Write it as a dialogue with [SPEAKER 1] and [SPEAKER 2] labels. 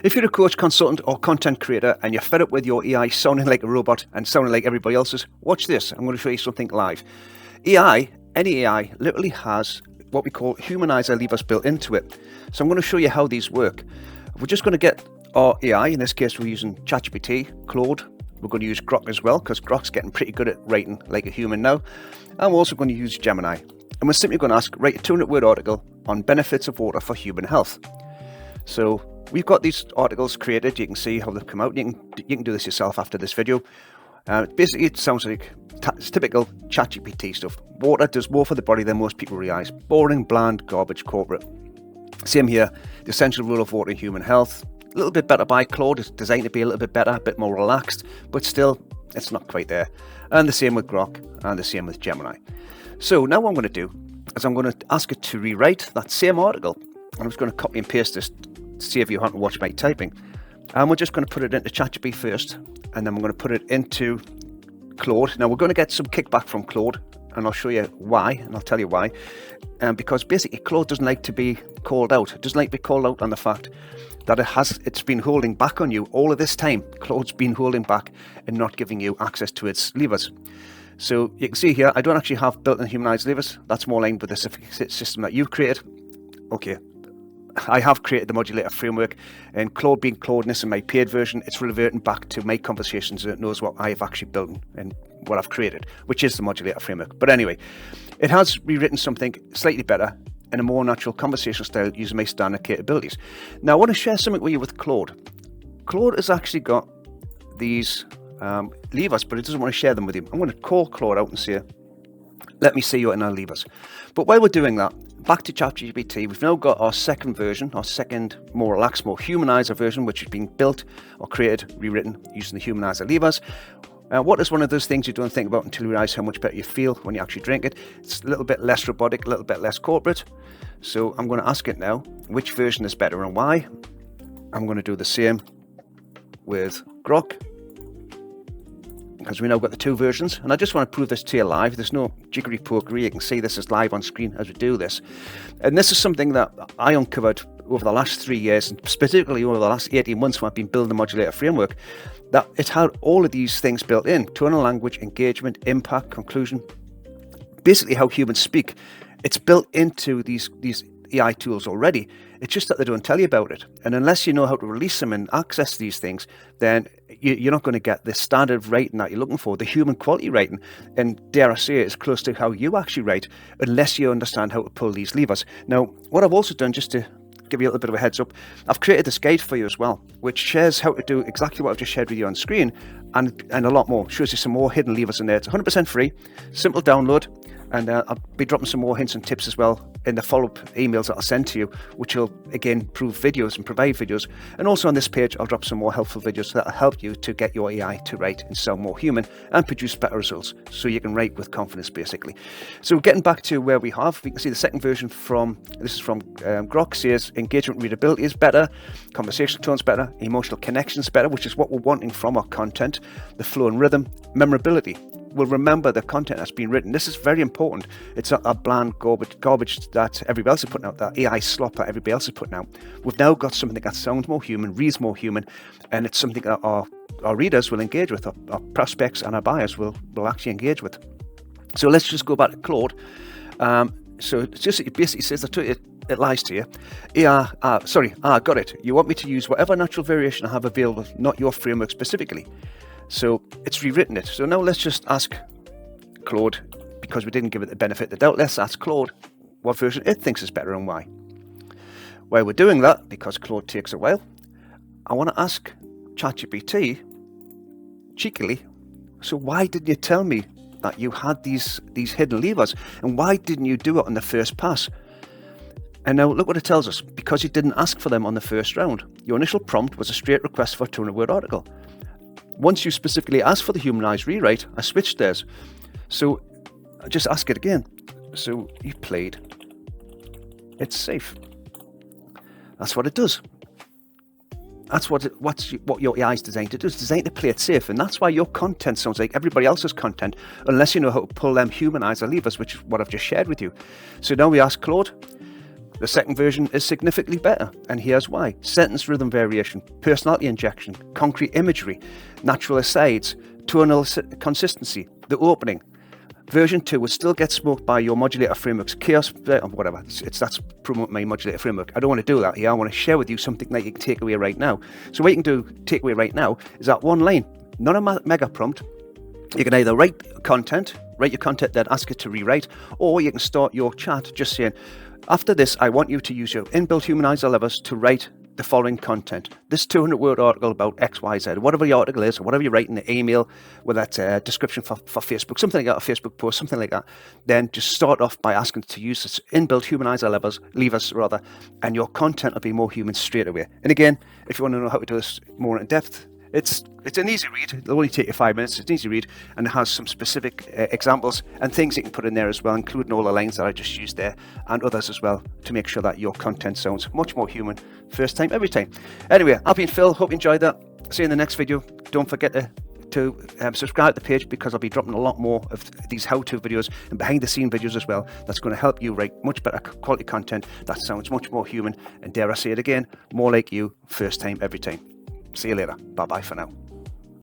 [SPEAKER 1] If you're a coach, consultant, or content creator and you're fed up with your AI sounding like a robot and sounding like everybody else's, watch this. I'm going to show you something live. Any AI, literally has what we call humanizer levers built into it. So I'm going to show you how these work. We're just going to get our AI, in this case we're using ChatGPT, Claude. We're going to use Grok as well, because Grok's getting pretty good at writing like a human now. And we're also going to use Gemini. And we're simply going to ask, write a 200-word article on benefits of water for human health. So we've got these articles created. You can see how they've come out. You can do this yourself after this video. Basically, it sounds like it's typical ChatGPT stuff. Water does more for the body than most people realize. Boring, bland, garbage, corporate. Same here. The essential role of water in human health. A little bit better by Claude. It's designed to be a little bit better, a bit more relaxed, but still, it's not quite there. And the same with Grok, and the same with Gemini. So now what I'm going to do is I'm going to ask it to rewrite that same article. And I'm just going to copy and paste this to save you having to watch my typing. And we're just going to put it into ChatGPT first, and then we're going to put it into Claude. Now we're going to get some kickback from Claude, and I'll show you why, and I'll tell you why. Because basically Claude doesn't like to be called out. It doesn't like to be called out on the fact that it's been holding back on you all of this time. Claude's been holding back and not giving you access to its levers. So you can see here, I don't actually have built-in humanized levers. That's more aligned with the system that you've created. Okay, I have created the modulator framework, and Claude being Claudeness in my paid version, it's reverting back to my conversations, and it knows what I've actually built and what I've created, which is the modulator framework. But anyway, it has rewritten something slightly better in a more natural conversational style using my standard capabilities. Now I want to share something with you with Claude. Claude has actually got these levers, but it doesn't want to share them with you. I'm going to call Claude out and say, let me see your inner levers. But while we're doing that, back to ChatGPT, we've now got our second version, our second more relaxed, more humanizer version, which is being built or created, rewritten using the humanizer levers. What is one of those things you don't think about until you realize how much better you feel when you actually drink it? It's a little bit less robotic, a little bit less corporate. So I'm going to ask it now, which version is better and why? I'm going to do the same with Grok, because we now got the two versions, and I just want to prove this to you live. There's no jiggery pokery. You can see this is live on screen as we do this. And this is something that I uncovered over the last 3 years, and specifically over the last 18 months when I've been building the modulator framework, that it had all of these things built in: tonal language, engagement, impact, conclusion, basically how humans speak. It's built into these AI tools already. It's just that they don't tell you about it. And unless you know how to release them and access these things, then you're not going to get the standard writing that you're looking for, the human quality writing. And dare I say, it's close to how you actually write, unless you understand how to pull these levers. Now, what I've also done, just to give you a little bit of a heads up, I've created this guide for you as well, which shares how to do exactly what I've just shared with you on screen, and a lot more. Shows you some more hidden levers in there. It's 100% free, simple download. And I'll be dropping some more hints and tips as well in the follow-up emails that I'll send to you, which will again prove videos and provide videos. And also on this page, I'll drop some more helpful videos that'll help you to get your AI to write and sound more human and produce better results, so you can write with confidence, basically. So getting back to where we can see the second version from Grok says engagement readability is better, conversational tone's better, emotional connection's better, which is what we're wanting from our content, the flow and rhythm, memorability. Will remember the content that's been written. This is very important. It's not a bland garbage that everybody else is putting out, that AI slop that everybody else is putting out. We've now got something that sounds more human, reads more human, and it's something that our readers will engage with, our prospects and our buyers will actually engage with. So let's just go back to Claude. So it's just, it basically says that it lies to you. Got it. You want me to use whatever natural variation I have available, not your framework specifically. So it's rewritten it. So now let's just ask Claude, because we didn't give it the benefit of the doubt, let's ask Claude what version it thinks is better and why. While we're doing that, because Claude takes a while, I want to ask ChatGPT cheekily, so why didn't you tell me that you had these hidden levers, and why didn't you do it on the first pass? And now look what it tells us: because you didn't ask for them on the first round. Your initial prompt was a straight request for a 200-word article. Once you specifically asked for the humanized rewrite, I switched theirs. So I just ask it again. So you played. It's safe. That's what it does. That's what your AI is designed to do. It's designed to play it safe, and that's why your content sounds like everybody else's content, unless you know how to pull them humanizer levers, which is what I've just shared with you. So now we ask Claude, The second version is significantly better, and here's why. Sentence rhythm variation, personality injection, concrete imagery, natural asides, tonal consistency, the opening. Version 2 will still get smoked by your modulator frameworks, chaos, whatever. That's promote my modulator framework. I don't want to do that here. I want to share with you something that you can take away right now. So what you can take away right now is that one line, not a mega prompt. You can either write your content, then ask it to rewrite, or you can start your chat just saying, after this, I want you to use your inbuilt humanizer levers to write the following content. This 200-word article about X, Y, Z, whatever the article is, or whatever you write in the email, whether that's a description for Facebook, something like that, a Facebook post, something like that. Then just start off by asking it to use this inbuilt humanizer levers, and your content will be more human straight away. And again, if you want to know how to do this more in depth, it's an easy read. It'll only take you 5 minutes. It's an easy read, and it has some specific examples and things you can put in there as well, including all the lines that I just used there and others as well, to make sure that your content sounds much more human first time, every time. Anyway, I've been Phil. Hope you enjoyed that. See you in the next video. Don't forget to subscribe to the page, because I'll be dropping a lot more of these how-to videos and behind-the-scene videos as well. That's going to help you write much better quality content that sounds much more human, and dare I say it again, more like you first time, every time. See you later. Bye-bye for now.